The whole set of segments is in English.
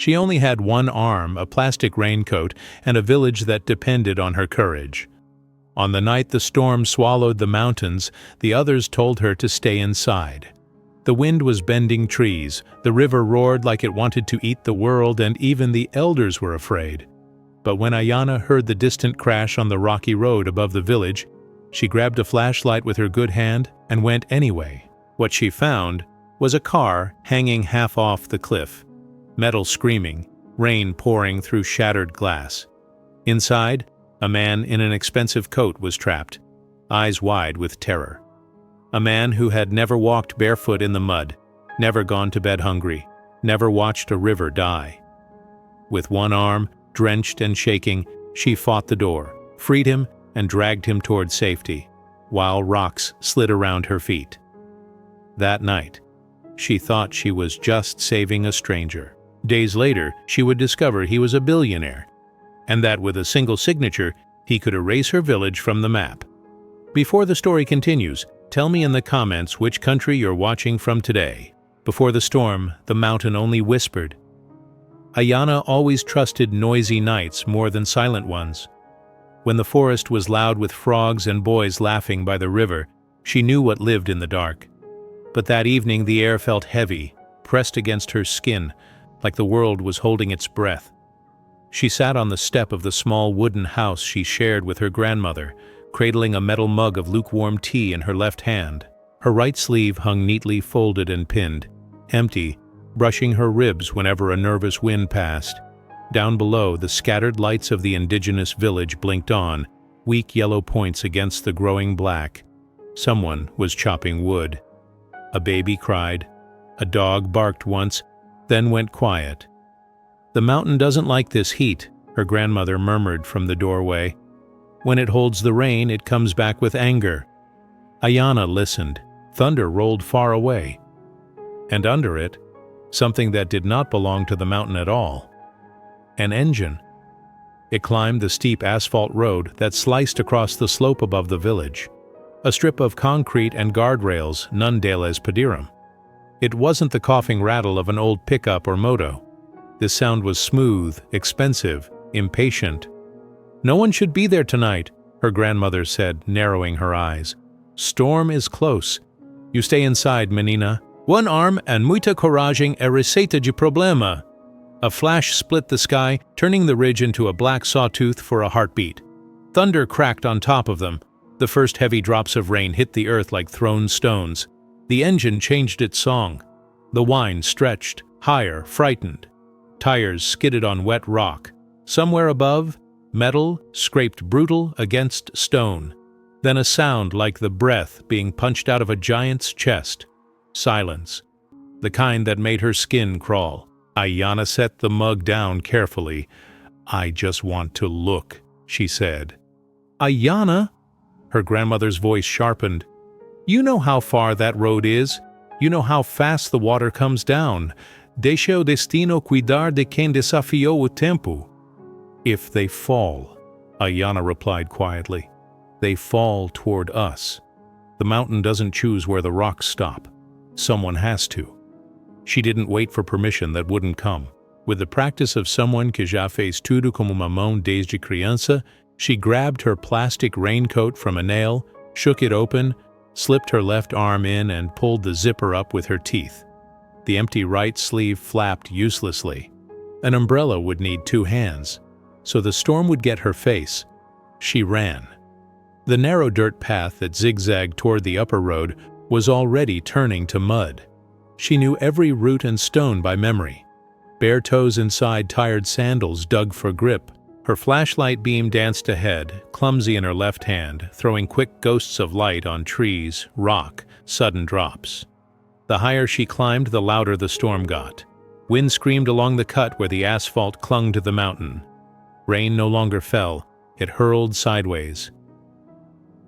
She only had one arm, a plastic raincoat, and a village that depended on her courage. On the night the storm swallowed the mountains, the others told her to stay inside. The wind was bending trees, the river roared like it wanted to eat the world, and even the elders were afraid. But when Ayana heard the distant crash on the rocky road above the village, she grabbed a flashlight with her good hand and went anyway. What she found was a car hanging half off the cliff, metal screaming, rain pouring through shattered glass. Inside, a man in an expensive coat was trapped, eyes wide with terror. A man who had never walked barefoot in the mud, never gone to bed hungry, never watched a river die. With one arm, drenched and shaking, she fought the door, freed him, and dragged him toward safety, while rocks slid around her feet. That night, she thought she was just saving a stranger. Days later, she would discover he was a billionaire, and that with a single signature, he could erase her village from the map. Before the story continues, tell me in the comments which country you're watching from today. Before the storm, the mountain only whispered. Ayana always trusted noisy nights more than silent ones. When the forest was loud with frogs and boys laughing by the river, she knew what lived in the dark. But that evening the air felt heavy, pressed against her skin, like the world was holding its breath. She sat on the step of the small wooden house she shared with her grandmother, cradling a metal mug of lukewarm tea in her left hand. Her right sleeve hung neatly folded and pinned, empty, brushing her ribs whenever a nervous wind passed. Down below, the scattered lights of the Indigenous village blinked on, weak yellow points against the growing black. Someone was chopping wood. A baby cried. A dog barked once, then went quiet. "The mountain doesn't like this heat," her grandmother murmured from the doorway. "When it holds the rain, it comes back with anger." Ayana listened. Thunder rolled far away. And under it, something that did not belong to the mountain at all. An engine. It climbed the steep asphalt road that sliced across the slope above the village. A strip of concrete and guardrails, none deles pediram. It wasn't the coughing rattle of an old pickup or moto. This sound was smooth, expensive, impatient. "No one should be there tonight," her grandmother said, narrowing her eyes. "Storm is close. You stay inside, menina. One arm and muita coragem é receita de problema." A flash split the sky, turning the ridge into a black sawtooth for a heartbeat. Thunder cracked on top of them. The first heavy drops of rain hit the earth like thrown stones. The engine changed its song. The whine stretched, higher, frightened. Tires skidded on wet rock. Somewhere above, metal scraped brutal against stone. Then a sound like the breath being punched out of a giant's chest. Silence. The kind that made her skin crawl. Ayana set the mug down carefully. "I just want to look," she said. "Ayana?" Her grandmother's voice sharpened. "You know how far that road is. You know how fast the water comes down. Deixa o destino cuidar de quem desafiou o tempo." "If they fall," Ayana replied quietly, "they fall toward us. The mountain doesn't choose where the rocks stop. Someone has to." She didn't wait for permission that wouldn't come. With the practice of someone que já fez tudo como uma mão desde criança, she grabbed her plastic raincoat from a nail, shook it open, slipped her left arm in and pulled the zipper up with her teeth. The empty right sleeve flapped uselessly. An umbrella would need two hands, so the storm would get her face. She ran. The narrow dirt path that zigzagged toward the upper road was already turning to mud. She knew every root and stone by memory. Bare toes inside tired sandals dug for grip. Her flashlight beam danced ahead, clumsy in her left hand, throwing quick ghosts of light on trees, rock, sudden drops. The higher she climbed, the louder the storm got. Wind screamed along the cut where the asphalt clung to the mountain. Rain no longer fell, it hurled sideways.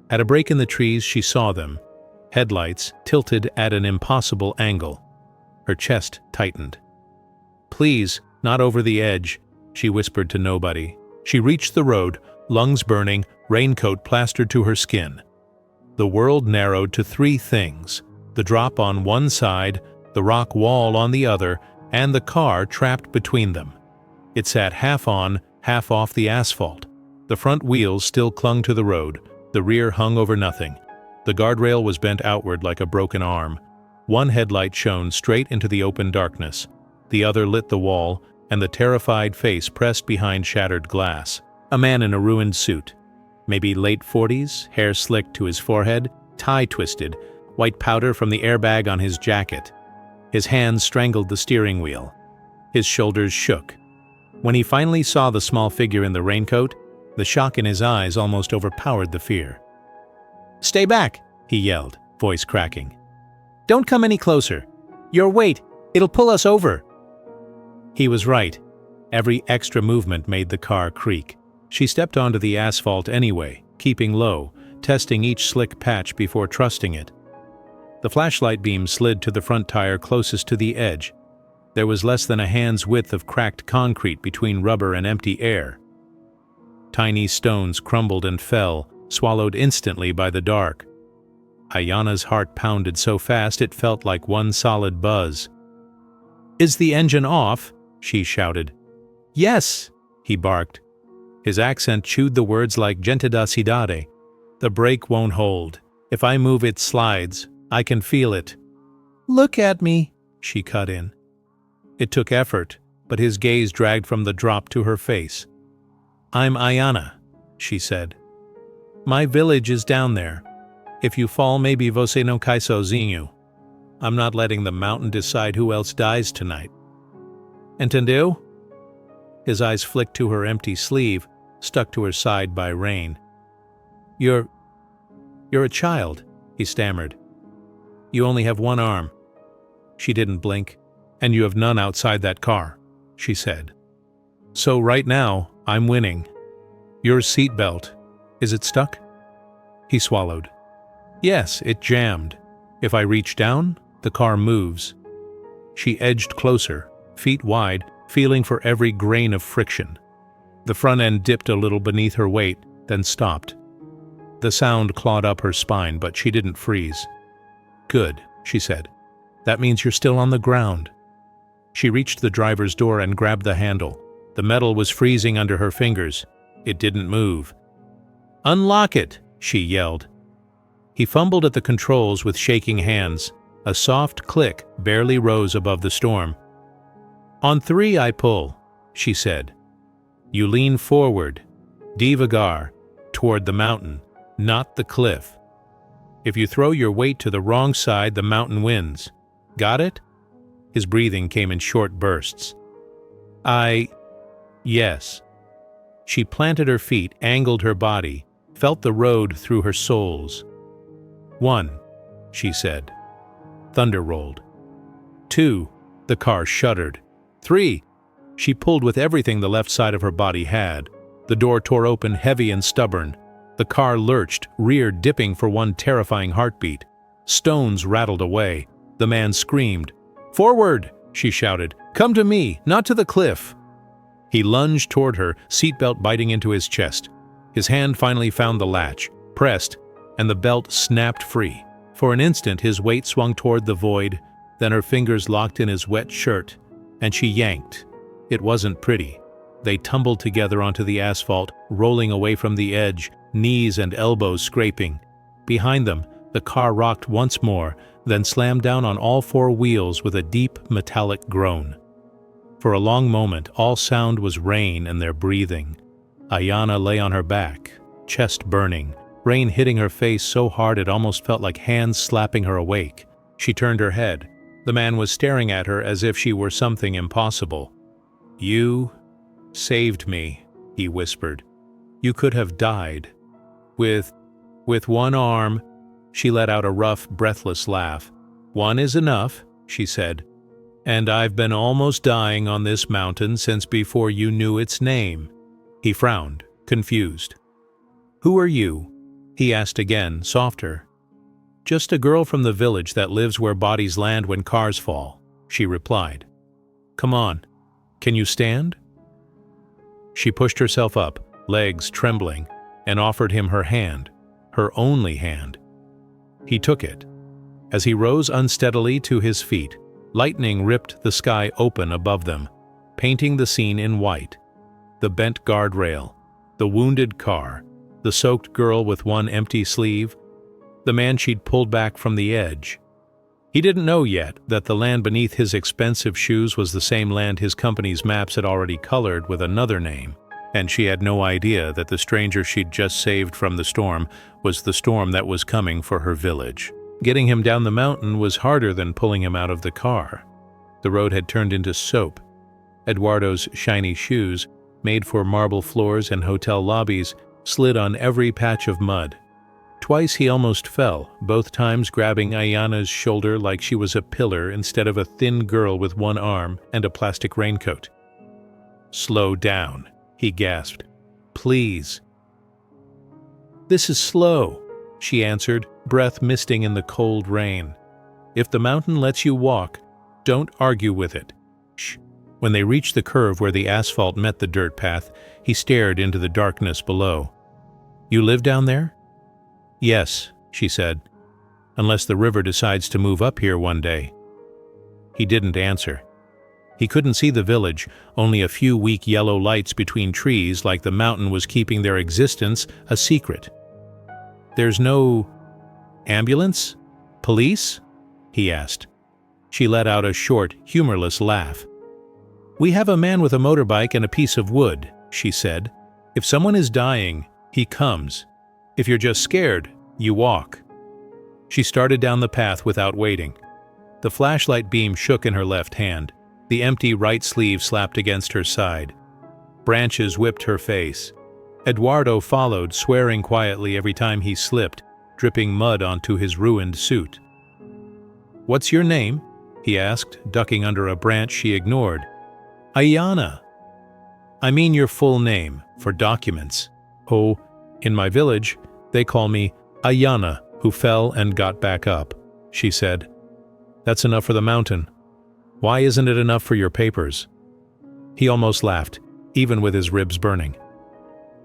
At a break in the trees, she saw them. Headlights tilted at an impossible angle. Her chest tightened. "Please, not over the edge," she whispered to nobody. She reached the road, lungs burning, raincoat plastered to her skin. The world narrowed to three things: the drop on one side, the rock wall on the other, and the car trapped between them. It sat half on, half off the asphalt. The front wheels still clung to the road, the rear hung over nothing. The guardrail was bent outward like a broken arm. One headlight shone straight into the open darkness. The other lit the wall, and the terrified face pressed behind shattered glass. A man in a ruined suit, maybe late 40s, hair slicked to his forehead, tie twisted, white powder from the airbag on his jacket. His hands strangled the steering wheel. His shoulders shook. When he finally saw the small figure in the raincoat, the shock in his eyes almost overpowered the fear. "Stay back," he yelled, voice cracking. "Don't come any closer. Your weight, it'll pull us over." He was right. Every extra movement made the car creak. She stepped onto the asphalt anyway, keeping low, testing each slick patch before trusting it. The flashlight beam slid to the front tire closest to the edge. There was less than a hand's width of cracked concrete between rubber and empty air. Tiny stones crumbled and fell, swallowed instantly by the dark. Ayana's heart pounded so fast it felt like one solid buzz. "Is the engine off?" she shouted. "Yes," he barked. His accent chewed the words like gente da cidade. "The brake won't hold. If I move it slides. I can feel it." "Look at me," she cut in. It took effort, but his gaze dragged from the drop to her face. "I'm Ayana," she said. "My village is down there. If you fall, maybe você não cai sozinho. I'm not letting the mountain decide who else dies tonight. Entendeu?" His eyes flicked to her empty sleeve, stuck to her side by rain. You're a child," he stammered. "You only have one arm." She didn't blink. "And you have none outside that car," she said. "So right now, I'm winning. Your seatbelt, is it stuck?" He swallowed. "Yes, it jammed. If I reach down, the car moves." She edged closer, feet wide, feeling for every grain of friction. The front end dipped a little beneath her weight, then stopped. The sound clawed up her spine, but she didn't freeze. "Good," she said. "That means you're still on the ground." She reached the driver's door and grabbed the handle. The metal was freezing under her fingers. It didn't move. "Unlock it," she yelled. He fumbled at the controls with shaking hands. A soft click barely rose above the storm. "On 3 I pull," she said. "You lean forward, devagar, toward the mountain, not the cliff. If you throw your weight to the wrong side, the mountain wins. Got it?" His breathing came in short bursts. Yes." She planted her feet, angled her body, felt the road through her soles. 1, she said. Thunder rolled. 2, the car shuddered. 3, she pulled with everything the left side of her body had. The door tore open, heavy and stubborn. The car lurched, rear dipping for one terrifying heartbeat. Stones rattled away. The man screamed. "Forward!" she shouted. "Come to me, not to the cliff!" He lunged toward her, seatbelt biting into his chest. His hand finally found the latch, pressed, and the belt snapped free. For an instant his weight swung toward the void, then her fingers locked in his wet shirt, and she yanked. It wasn't pretty. They tumbled together onto the asphalt, rolling away from the edge, knees and elbows scraping. Behind them, the car rocked once more, then slammed down on all 4 wheels with a deep, metallic groan. For a long moment, all sound was rain and their breathing. Ayana lay on her back, chest burning, rain hitting her face so hard it almost felt like hands slapping her awake. She turned her head. The man was staring at her as if she were something impossible. "You saved me," he whispered. "You could have died. With one arm." She let out a rough, breathless laugh. "One is enough," she said. "And I've been almost dying on this mountain since before you knew its name." He frowned, confused. "Who are you?" he asked again, softer. "Just a girl from the village that lives where bodies land when cars fall," she replied. "Come on. Can you stand?" She pushed herself up, legs trembling, and offered him her hand, her only hand. He took it. As he rose unsteadily to his feet, Lightning ripped the sky open above them, painting the scene in white. The bent guardrail, the wounded car, the soaked girl with one empty sleeve, the man she'd pulled back from the edge. He didn't know yet that the land beneath his expensive shoes was the same land his company's maps had already colored with another name, and she had no idea that the stranger she'd just saved from the storm was the storm that was coming for her village. Getting him down the mountain was harder than pulling him out of the car. The road had turned into soap. Eduardo's shiny shoes, made for marble floors and hotel lobbies, slid on every patch of mud. Twice he almost fell, both times grabbing Ayana's shoulder like she was a pillar instead of a thin girl with one arm and a plastic raincoat. "Slow down," he gasped. "Please." "This is slow," she answered, breath misting in the cold rain. "If the mountain lets you walk, don't argue with it." Shh. When they reached the curve where the asphalt met the dirt path, he stared into the darkness below. "You live down there?" "Yes," she said, "unless the river decides to move up here one day." He didn't answer. He couldn't see the village, only a few weak yellow lights between trees like the mountain was keeping their existence a secret. "There's no ambulance? Police?" he asked. She let out a short, humorless laugh. "We have a man with a motorbike and a piece of wood," she said. "If someone is dying, he comes. If you're just scared, you walk." She started down the path without waiting. The flashlight beam shook in her left hand. The empty right sleeve slapped against her side. Branches whipped her face. Eduardo followed, swearing quietly every time he slipped, dripping mud onto his ruined suit. "What's your name?" he asked, ducking under a branch she ignored. "Ayana." "I mean your full name, for documents." "Oh, in my village, they call me Ayana, who fell and got back up," she said. "That's enough for the mountain. Why isn't it enough for your papers?" He almost laughed, even with his ribs burning.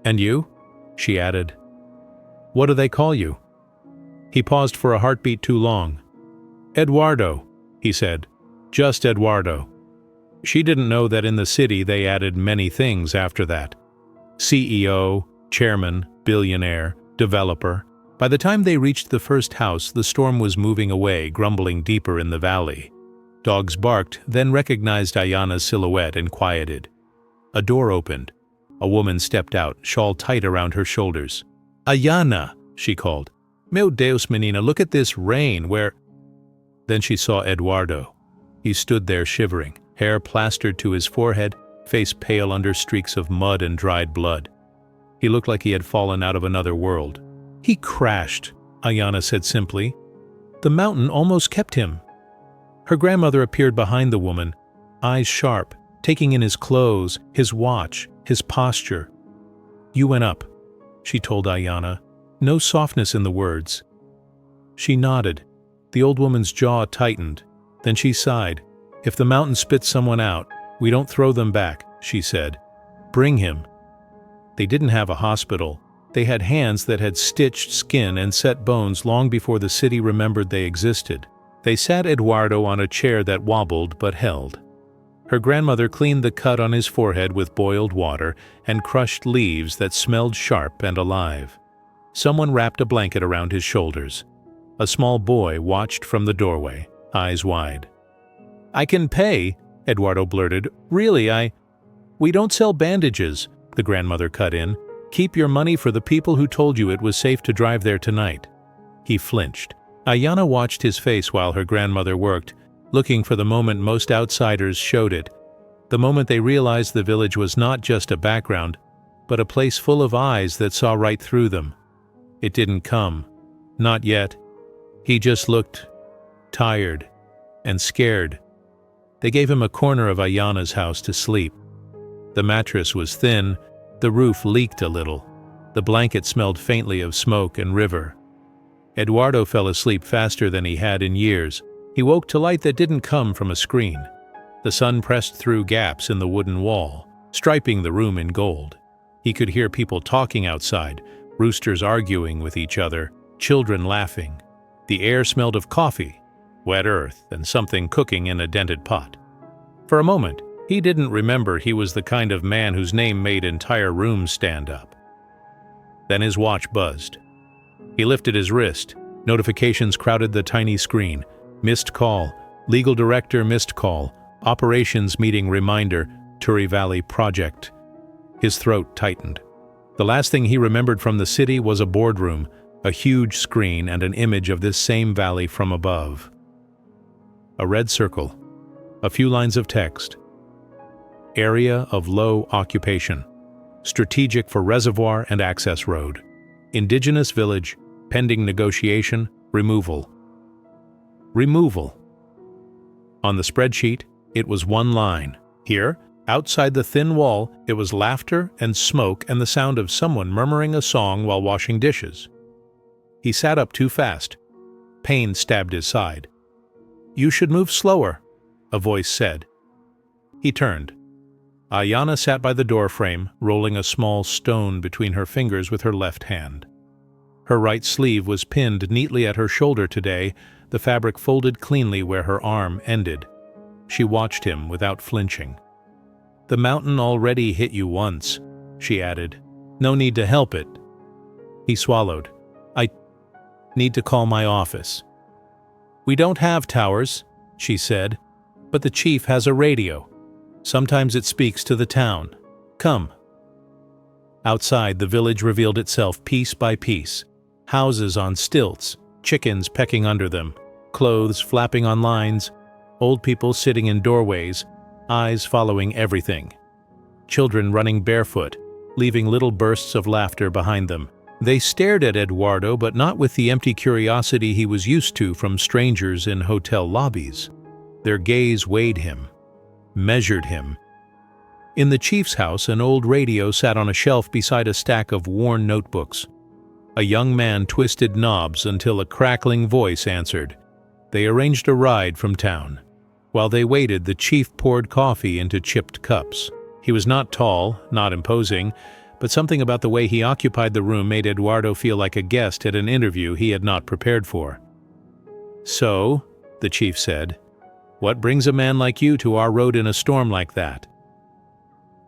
"And you?" she added. "What do they call you?" He paused for a heartbeat too long. "Eduardo," he said. "Just Eduardo." She didn't know that in the city they added many things after that. CEO, chairman, billionaire, developer. By the time they reached the first house, the storm was moving away, grumbling deeper in the valley. Dogs barked, then recognized Ayana's silhouette and quieted. A door opened. A woman stepped out, shawl tight around her shoulders. "Ayana," she called. "Meu Deus, menina, look at this rain, where—" Then she saw Eduardo. He stood there shivering, hair plastered to his forehead, face pale under streaks of mud and dried blood. He looked like he had fallen out of another world. "He crashed," Ayana said simply. "The mountain almost kept him." Her grandmother appeared behind the woman, eyes sharp, taking in his clothes, his watch, his posture. "You went up," she told Ayana, no softness in the words. She nodded. The old woman's jaw tightened. Then she sighed. "If the mountain spits someone out, we don't throw them back," she said. "Bring him." They didn't have a hospital. They had hands that had stitched skin and set bones long before the city remembered they existed. They sat Eduardo on a chair that wobbled but held. Her grandmother cleaned the cut on his forehead with boiled water and crushed leaves that smelled sharp and alive. Someone wrapped a blanket around his shoulders. A small boy watched from the doorway, eyes wide. "I can pay," Eduardo blurted. "Really, We don't sell bandages," the grandmother cut in. "Keep your money for the people who told you it was safe to drive there tonight." He flinched. Ayana watched his face while her grandmother worked, looking for the moment most outsiders showed it, the moment they realized the village was not just a background, but a place full of eyes that saw right through them. It didn't come. Not yet. He just looked tired and scared. They gave him a corner of Ayana's house to sleep. The mattress was thin, the roof leaked a little. The blanket smelled faintly of smoke and river. Eduardo fell asleep faster than he had in years. He woke to light that didn't come from a screen. The sun pressed through gaps in the wooden wall, striping the room in gold. He could hear people talking outside, roosters arguing with each other, children laughing. The air smelled of coffee, wet earth, and something cooking in a dented pot. For a moment, he didn't remember he was the kind of man whose name made entire rooms stand up. Then his watch buzzed. He lifted his wrist. Notifications crowded the tiny screen. Missed call, legal director missed call, operations meeting reminder, Turi Valley project. His throat tightened. The last thing he remembered from the city was a boardroom, a huge screen, and an image of this same valley from above. A red circle, a few lines of text. Area of low occupation, strategic for reservoir and access road. Indigenous village, pending negotiation, removal. Removal. On the spreadsheet, it was one line. Here, outside the thin wall, it was laughter and smoke and the sound of someone murmuring a song while washing dishes. He sat up too fast. Pain stabbed his side. "You should move slower," a voice said. He turned. Ayana sat by the doorframe, rolling a small stone between her fingers with her left hand. Her right sleeve was pinned neatly at her shoulder today, the fabric folded cleanly where her arm ended. She watched him without flinching. "The mountain already hit you once," she added. "No need to help it." He swallowed. "I need to call my office." "We don't have towers," she said, "but the chief has a radio. Sometimes it speaks to the town. Come." Outside, the village revealed itself piece by piece. Houses on stilts, chickens pecking under them, clothes flapping on lines, old people sitting in doorways, eyes following everything. Children running barefoot, leaving little bursts of laughter behind them. They stared at Eduardo, but not with the empty curiosity he was used to from strangers in hotel lobbies. Their gaze weighed him, measured him. In the chief's house, an old radio sat on a shelf beside a stack of worn notebooks. A young man twisted knobs until a crackling voice answered. They arranged a ride from town. While they waited, the chief poured coffee into chipped cups. He was not tall, not imposing, but something about the way he occupied the room made Eduardo feel like a guest at an interview he had not prepared for. "So," the chief said, "what brings a man like you to our road in a storm like that?"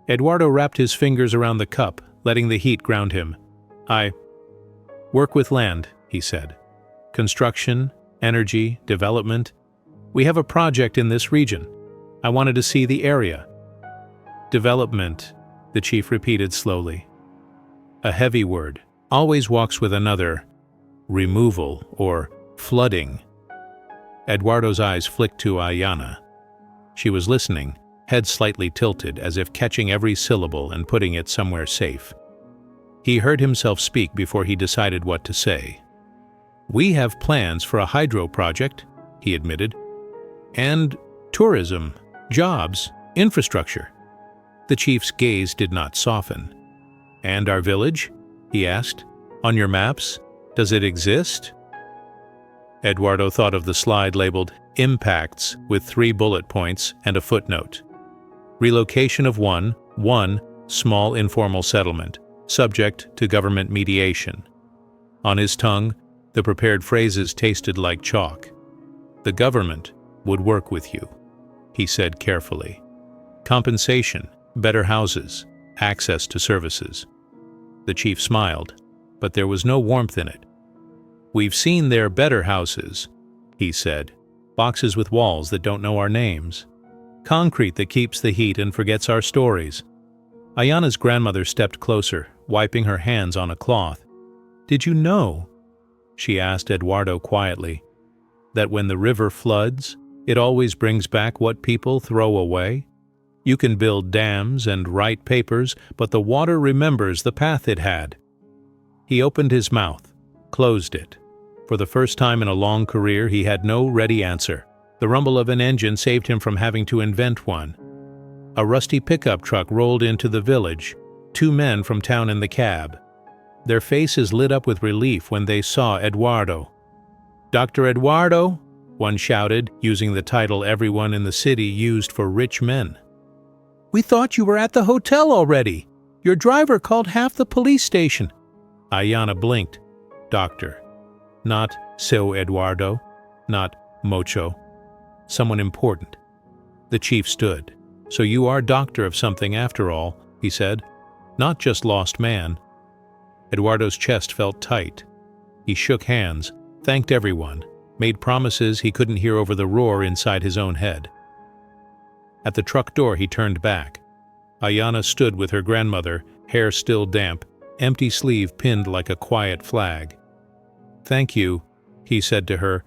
Eduardo wrapped his fingers around the cup, letting the heat ground him. "I work with land," he said. "Construction, energy, development. We have a project in this region. I wanted to see the area." "Development," the chief repeated slowly. A heavy word, always walks with another. Removal or flooding. Eduardo's eyes flicked to Ayana. She was listening, head slightly tilted as if catching every syllable and putting it somewhere safe. He heard himself speak before he decided what to say. "We have plans for a hydro project," he admitted. "And tourism, jobs, infrastructure." The chief's gaze did not soften. "And our village?" he asked. "On your maps? Does it exist?" Eduardo thought of the slide labeled Impacts with 3 bullet points and a footnote. Relocation of one small informal settlement, subject to government mediation. On his tongue, the prepared phrases tasted like chalk. "The government would work with you," he said carefully. "Compensation, better houses, access to services." The chief smiled, but there was no warmth in it. "We've seen their better houses," he said. "Boxes with walls that don't know our names. Concrete that keeps the heat and forgets our stories." Ayana's grandmother stepped closer, wiping her hands on a cloth. "Did you know," she asked Eduardo quietly, "that when the river floods, it always brings back what people throw away? You can build dams and write papers, but the water remembers the path it had." He opened his mouth, closed it. For the first time in a long career, he had no ready answer. The rumble of an engine saved him from having to invent one. A rusty pickup truck rolled into the village, 2 men from town in the cab. Their faces lit up with relief when they saw Eduardo. "Dr. Eduardo," one shouted, using the title everyone in the city used for rich men. "We thought you were at the hotel already. Your driver called half the police station." Ayana blinked. "Doctor. Not Seu Eduardo. Not Mocho. Someone important. The chief stood. So you are doctor of something after all, he said. Not just lost man. Eduardo's chest felt tight. He shook hands, thanked everyone, made promises he couldn't hear over the roar inside his own head. At the truck door he turned back. Ayana stood with her grandmother, hair still damp, empty sleeve pinned like a quiet flag. "Thank you," he said to her,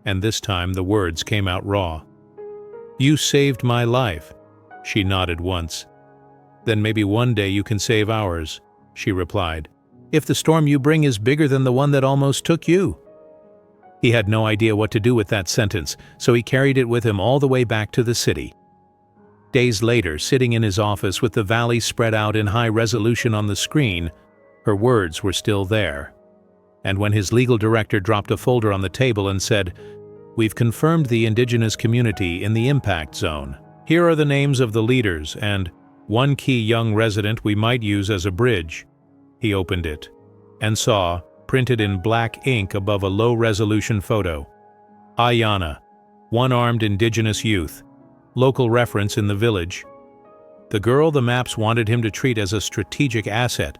and this time the words came out raw. "You saved my life." She nodded once. "Then maybe one day you can save ours," she replied. "If the storm you bring is bigger than the one that almost took you." He had no idea what to do with that sentence, so he carried it with him all the way back to the city. Days later, sitting in his office with the valley spread out in high resolution on the screen, her words were still there. And when his legal director dropped a folder on the table and said, "We've confirmed the Indigenous community in the impact zone. Here are the names of the leaders and one key young resident we might use as a bridge." He opened it and saw, printed in black ink above a low-resolution photo, Ayana, one-armed Indigenous youth, local reference in the village. The girl the maps wanted him to treat as a strategic asset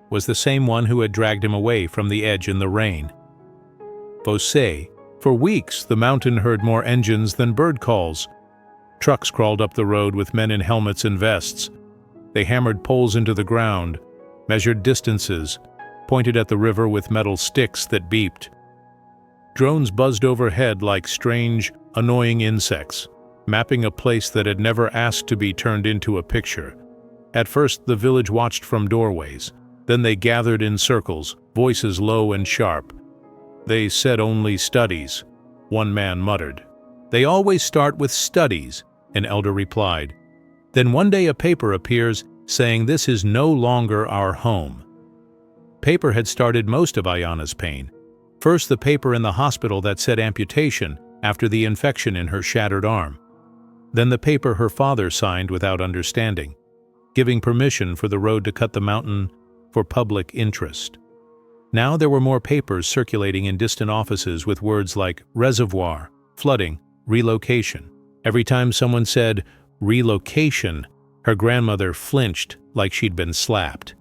was the same one who had dragged him away from the edge in the rain. Vosé. For weeks, the mountain heard more engines than bird calls. Trucks crawled up the road with men in helmets and vests. They hammered poles into the ground, measured distances, pointed at the river with metal sticks that beeped. Drones buzzed overhead like strange, annoying insects, mapping a place that had never asked to be turned into a picture. At first, the village watched from doorways. Then they gathered in circles, voices low and sharp. "They said only studies," one man muttered. "They always start with studies," an elder replied. Then one day a paper appears saying this is no longer our home. Paper had started most of Ayana's pain. First the paper in the hospital that said amputation after the infection in her shattered arm. Then the paper her father signed without understanding, giving permission for the road to cut the mountain for public interest. Now there were more papers circulating in distant offices with words like reservoir, flooding, relocation. Every time someone said relocation, her grandmother flinched like she'd been slapped.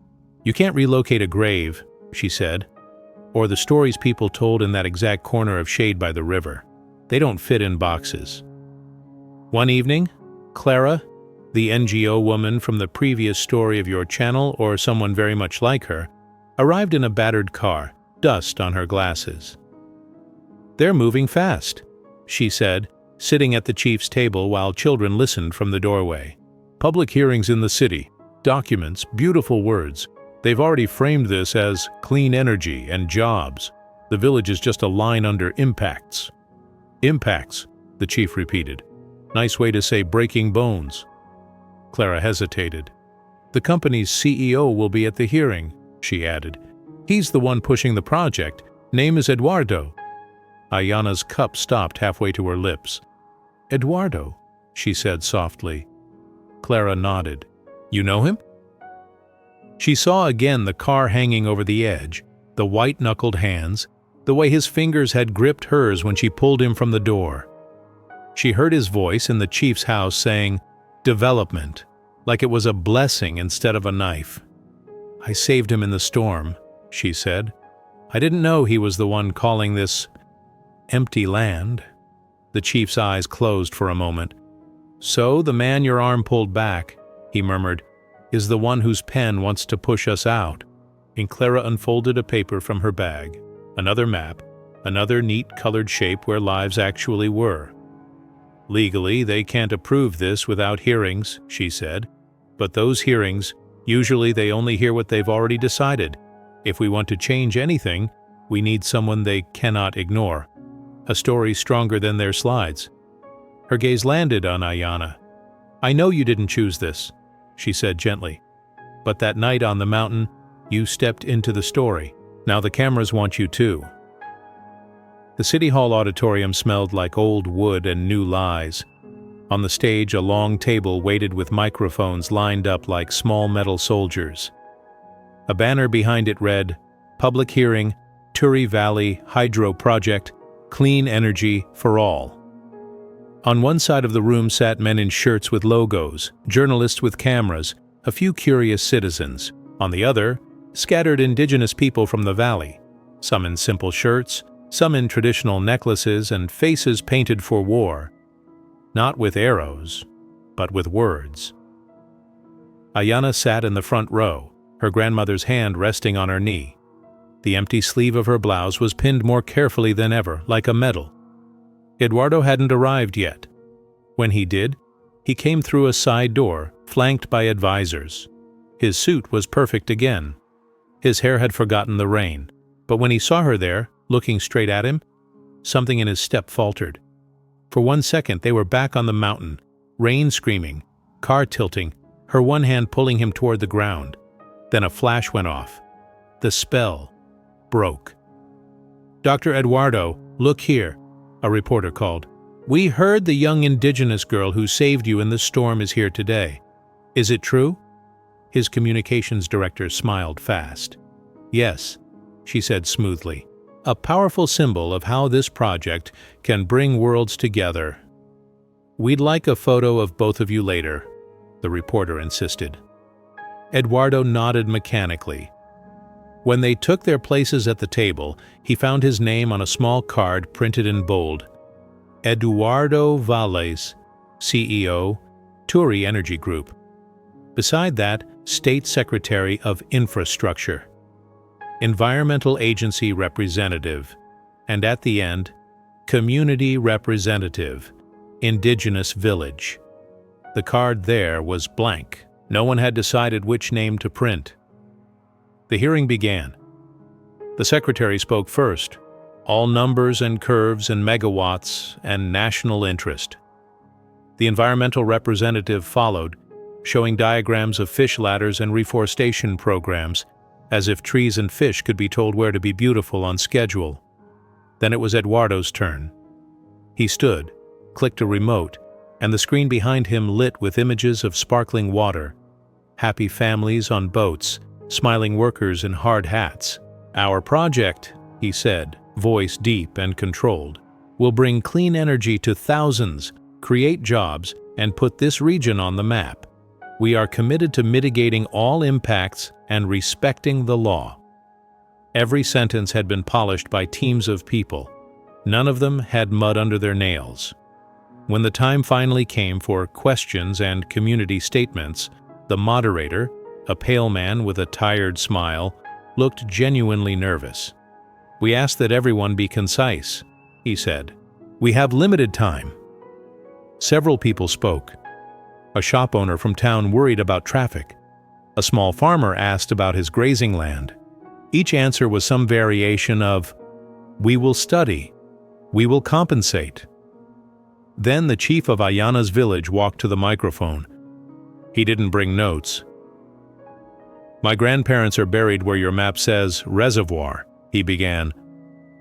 "You can't relocate a grave," she said, "or the stories people told in that exact corner of shade by the river. They don't fit in boxes." One evening, Clara, the NGO woman from the previous story of your channel or someone very much like her, arrived in a battered car, dust on her glasses. "They're moving fast," she said, sitting at the chief's table while children listened from the doorway. "Public hearings in the city, documents, beautiful words. They've already framed this as clean energy and jobs. The village is just a line under impacts." "Impacts," the chief repeated. "Nice way to say breaking bones." Clara hesitated. "The company's CEO will be at the hearing," she added. "He's the one pushing the project. Name is Eduardo." Ayana's cup stopped halfway to her lips. "Eduardo," she said softly. Clara nodded. "You know him?" She saw again the car hanging over the edge, the white-knuckled hands, the way his fingers had gripped hers when she pulled him from the door. She heard his voice in the chief's house saying, "Development," like it was a blessing instead of a knife. "I saved him in the storm," she said. "I didn't know he was the one calling this empty land." The chief's eyes closed for a moment. "So the man your arm pulled back," he murmured, "is the one whose pen wants to push us out." And Clara unfolded a paper from her bag. Another map, another neat colored shape where lives actually were. "Legally, they can't approve this without hearings," she said. "But those hearings, usually they only hear what they've already decided. If we want to change anything, we need someone they cannot ignore. A story stronger than their slides." Her gaze landed on Ayana. "I know you didn't choose this," she said gently. "But that night on the mountain, you stepped into the story. Now the cameras want you too." The City Hall auditorium smelled like old wood and new lies. On the stage, a long table waited with microphones lined up like small metal soldiers. A banner behind it read, "Public Hearing, Turi Valley Hydro Project, Clean energy for all. On one side of the room sat men in shirts with logos, journalists with cameras, a few curious citizens. On the other, scattered indigenous people from the valley, some in simple shirts, some in traditional necklaces and faces painted for war, not with arrows, but with words. Ayana sat in the front row, her grandmother's hand resting on her knee. The empty sleeve of her blouse was pinned more carefully than ever, like a medal. Eduardo hadn't arrived yet. When he did, he came through a side door, flanked by advisors. His suit was perfect again. His hair had forgotten the rain, but when he saw her there, looking straight at him, something in his step faltered. For 1 second they were back on the mountain, rain screaming, car tilting, her one hand pulling him toward the ground. Then a flash went off. The spell broke. "Dr. Eduardo, look here," a reporter called. "We heard the young indigenous girl who saved you in the storm is here today. Is it true?" His communications director smiled fast. "Yes," she said smoothly. "A powerful symbol of how this project can bring worlds together." "We'd like a photo of both of you later," the reporter insisted. Eduardo nodded mechanically. When they took their places at the table, he found his name on a small card printed in bold. Eduardo Valles, CEO, Turi Energy Group. Beside that, State Secretary of Infrastructure, Environmental Agency Representative, and at the end, Community Representative, Indigenous Village. The card there was blank. No one had decided which name to print. The hearing began. The secretary spoke first, all numbers and curves and megawatts and national interest. The environmental representative followed, showing diagrams of fish ladders and reforestation programs, as if trees and fish could be told where to be beautiful on schedule. Then it was Eduardo's turn. He stood, clicked a remote, and the screen behind him lit with images of sparkling water, happy families on boats, smiling workers in hard hats. "Our project," he said, voice deep and controlled, "will bring clean energy to thousands, create jobs, and put this region on the map. We are committed to mitigating all impacts and respecting the law." Every sentence had been polished by teams of people. None of them had mud under their nails. When the time finally came for questions and community statements, the moderator, a pale man with a tired smile, looked genuinely nervous. "We ask that everyone be concise," he said. "We have limited time." Several people spoke. A shop owner from town worried about traffic. A small farmer asked about his grazing land. Each answer was some variation of, "We will study," "We will compensate." Then the chief of Ayana's village walked to the microphone. He didn't bring notes. "My grandparents are buried where your map says reservoir," he began.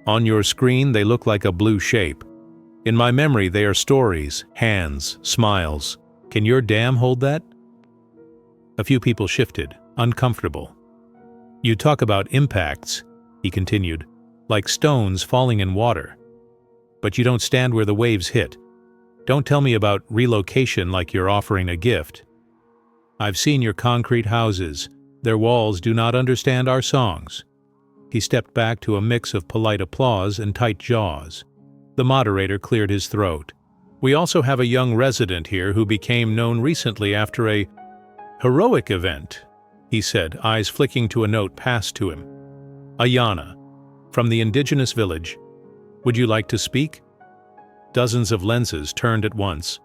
"On your screen they look like a blue shape. In my memory they are stories, hands, smiles. Can your dam hold that?" A few people shifted, uncomfortable. "You talk about impacts," he continued, "like stones falling in water. But you don't stand where the waves hit. Don't tell me about relocation like you're offering a gift. I've seen your concrete houses. Their walls do not understand our songs." He stepped back to a mix of polite applause and tight jaws. The moderator cleared his throat. "We also have a young resident here who became known recently after a heroic event," he said, eyes flicking to a note passed to him. "Ayana, from the Indigenous village. Would you like to speak?" Dozens of lenses turned at once.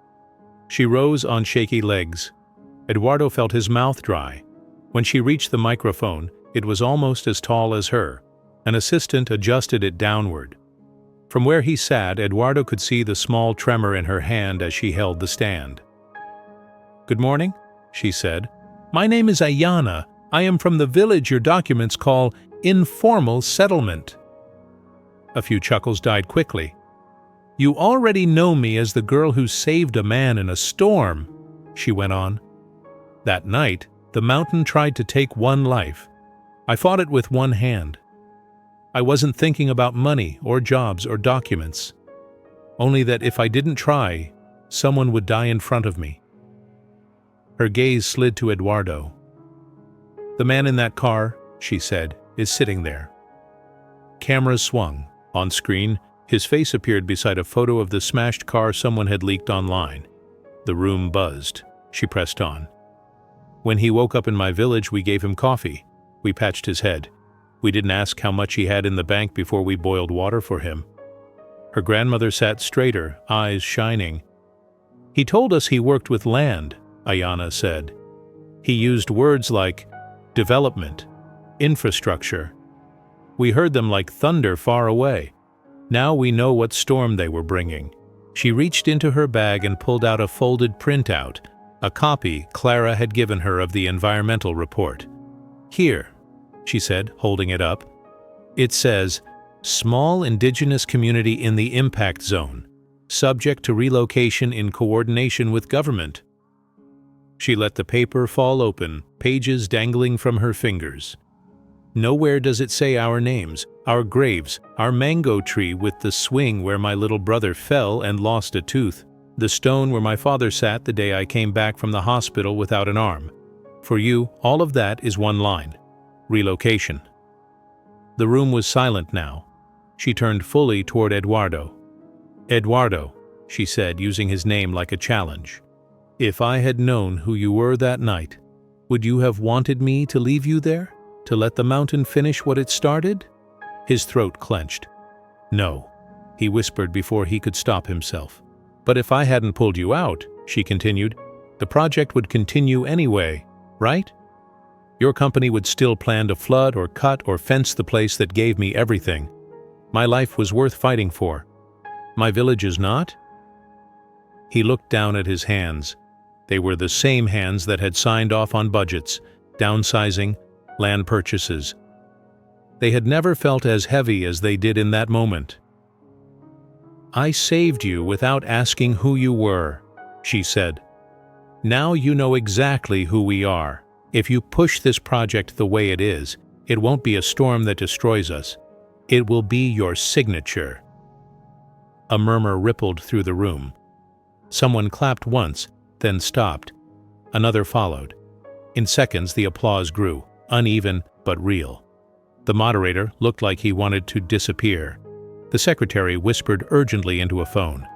She rose on shaky legs. Eduardo felt his mouth dry. When she reached the microphone, it was almost as tall as her. An assistant adjusted it downward. From where he sat, Eduardo could see the small tremor in her hand as she held the stand. "Good morning," she said. "My name is Ayana. I am from the village your documents call informal settlement." A few chuckles died quickly. "You already know me as the girl who saved a man in a storm," she went on. "That night, the mountain tried to take one life. I fought it with one hand. I wasn't thinking about money or jobs or documents. Only that if I didn't try, someone would die in front of me. Her gaze slid to Eduardo. The man in that car, she said, is sitting there. Cameras swung. On screen, his face appeared beside a photo of the smashed car someone had leaked online. The room buzzed. She pressed on. When he woke up in my village, we gave him coffee. We patched his head. We didn't ask how much he had in the bank before we boiled water for him. Her grandmother sat straighter, eyes shining. He told us he worked with land, Ayana said. He used words like development, infrastructure. We heard them like thunder far away. Now we know what storm they were bringing. She reached into her bag and pulled out a folded printout, a copy Clara had given her of the environmental report. Here, she said, holding it up. It says, small indigenous community in the impact zone, subject to relocation in coordination with government. She let the paper fall open, pages dangling from her fingers. Nowhere does it say our names, our graves, our mango tree with the swing where my little brother fell and lost a tooth, the stone where my father sat the day I came back from the hospital without an arm. For you, all of that is one line. Relocation. The room was silent now. She turned fully toward Eduardo. Eduardo, she said, using his name like a challenge. If I had known who you were that night, would you have wanted me to leave you there? To let the mountain finish what it started? His throat clenched. No, he whispered before he could stop himself. But if I hadn't pulled you out, she continued, the project would continue anyway, right? Your company would still plan to flood or cut or fence the place that gave me everything. My life was worth fighting for. My village is not? He looked down at his hands. They were the same hands that had signed off on budgets, downsizing, land purchases. They had never felt as heavy as they did in that moment. I saved you without asking who you were, she said. Now you know exactly who we are. If you push this project the way it is, it won't be a storm that destroys us. It will be your signature. A murmur rippled through the room. Someone clapped once, then stopped. Another followed. In seconds, the applause grew, uneven but real. The moderator looked like he wanted to disappear. The secretary whispered urgently into a phone.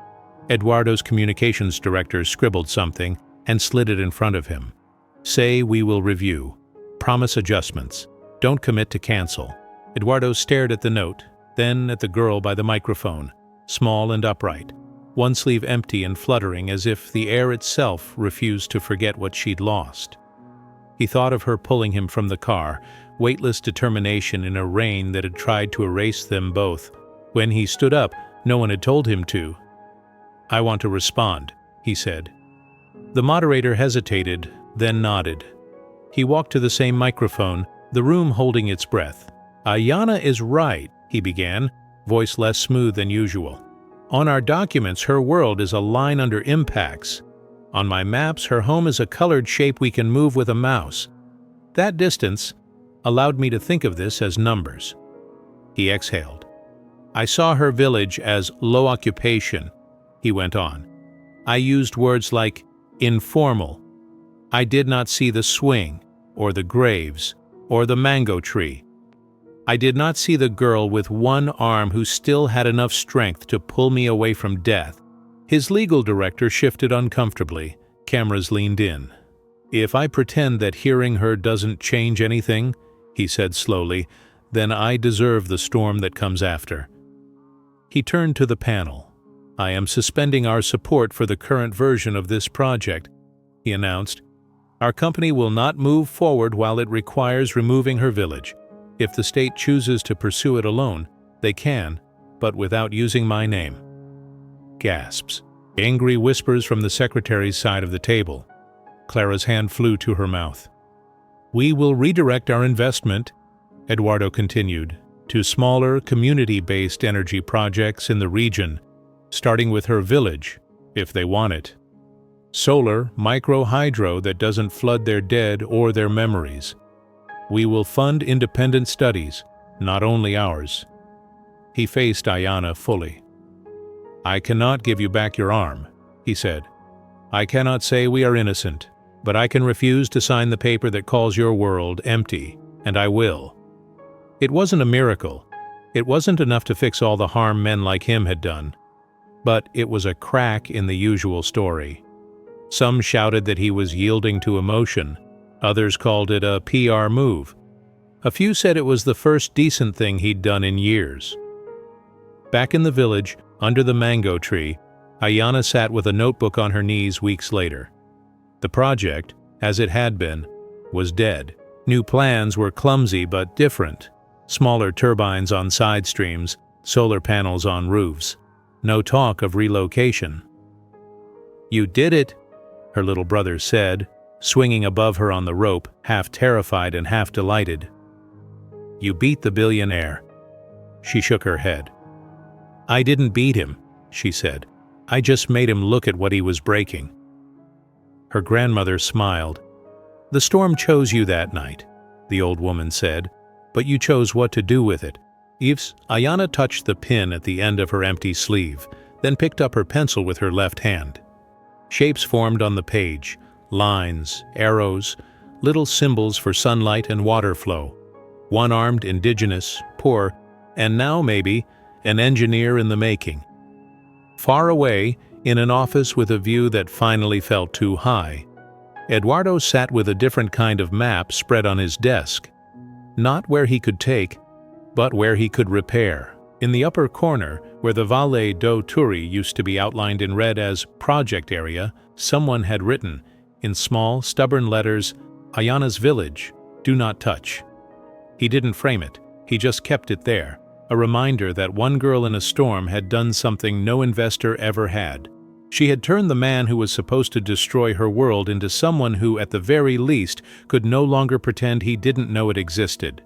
Eduardo's communications director scribbled something and slid it in front of him. Say we will review. Promise adjustments. Don't commit to cancel. Eduardo stared at the note, then at the girl by the microphone, small and upright, one sleeve empty and fluttering as if the air itself refused to forget what she'd lost. He thought of her pulling him from the car, weightless determination in a rain that had tried to erase them both. When he stood up, no one had told him to. I want to respond, he said. The moderator hesitated, then nodded. He walked to the same microphone, the room holding its breath. Ayana is right, he began, voice less smooth than usual. On our documents, her world is a line under impacts. On my maps, her home is a colored shape we can move with a mouse. That distance allowed me to think of this as numbers. He exhaled. I saw her village as low occupation, he went on. I used words like informal. I did not see the swing, or the graves, or the mango tree. I did not see the girl with one arm who still had enough strength to pull me away from death. His legal director shifted uncomfortably. Cameras leaned in. If I pretend that hearing her doesn't change anything, he said slowly, then I deserve the storm that comes after. He turned to the panel. I am suspending our support for the current version of this project, he announced. Our company will not move forward while it requires removing her village. If the state chooses to pursue it alone, they can, but without using my name. Gasps. Angry whispers from the secretary's side of the table. Clara's hand flew to her mouth. We will redirect our investment, Eduardo continued, to smaller, community-based energy projects in the region, starting with her village, if they want it. Solar, micro-hydro that doesn't flood their dead or their memories. We will fund independent studies, not only ours. He faced Ayana fully. "I cannot give you back your arm," he said. "I cannot say we are innocent, but I can refuse to sign the paper that calls your world empty, and I will." It wasn't a miracle. It wasn't enough to fix all the harm men like him had done. But it was a crack in the usual story. Some shouted that he was yielding to emotion. Others called it a PR move. A few said it was the first decent thing he'd done in years. Back in the village, under the mango tree, Ayana sat with a notebook on her knees weeks later. The project, as it had been, was dead. New plans were clumsy but different. Smaller turbines on side streams, solar panels on roofs. No talk of relocation. "You did it," her little brother said, swinging above her on the rope, half terrified and half delighted. "You beat the billionaire." She shook her head. "I didn't beat him," she said. "I just made him look at what he was breaking." Her grandmother smiled. "The storm chose you that night," the old woman said, "but you chose what to do with it." Ayana touched the pin at the end of her empty sleeve, then picked up her pencil with her left hand. Shapes formed on the page, lines, arrows, little symbols for sunlight and water flow. One-armed, indigenous, poor, and now, maybe, an engineer in the making. Far away, in an office with a view that finally felt too high, Eduardo sat with a different kind of map spread on his desk. Not where he could take, but where he could repair. In the upper corner, where the Valle do Turi used to be outlined in red as Project Area, someone had written, in small, stubborn letters, "Ayana's Village, do not touch." He didn't frame it, he just kept it there, a reminder that one girl in a storm had done something no investor ever had. She had turned the man who was supposed to destroy her world into someone who, at the very least, could no longer pretend he didn't know it existed.